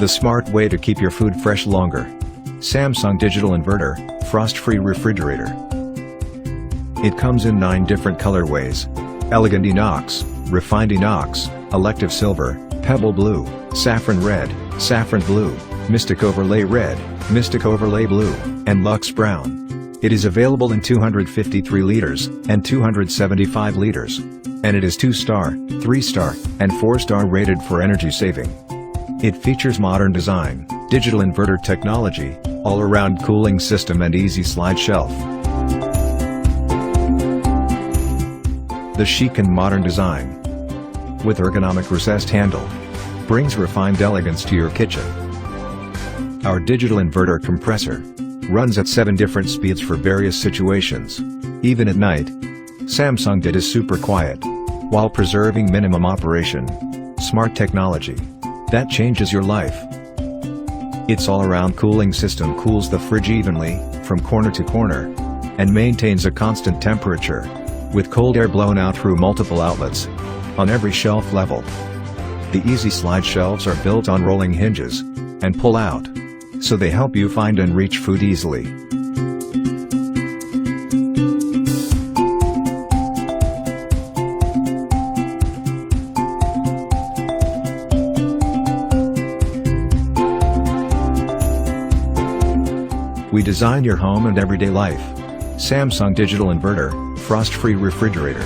The smart way to keep your food fresh longer. Samsung Digital Inverter, Frost-Free Refrigerator. It comes in 9 different colorways. Elegant Inox, Refined Inox, Elective Silver, Pebble Blue, Saffron Red, Saffron Blue, Mystic Overlay Red, Mystic Overlay Blue, and Luxe Brown. It is available in 253 liters and 275 liters. And it is 2-star, 3-star, and 4-star rated for energy saving. It features modern design, digital inverter technology, all-around cooling system and easy slide shelf. The chic and modern design, with ergonomic recessed handle, brings refined elegance to your kitchen. Our digital inverter compressor runs at 7 different speeds for various situations. Even at night, Samsung DID is super quiet, while preserving minimum operation. Smart technology that changes your life. Its all-around cooling system cools the fridge evenly, from corner to corner, and maintains a constant temperature, with cold air blown out through multiple outlets, on every shelf level. The easy slide shelves are built on rolling hinges, and pull out, so they help you find and reach food easily. We design your home and everyday life. Samsung Digital Inverter, Frost-Free Refrigerator.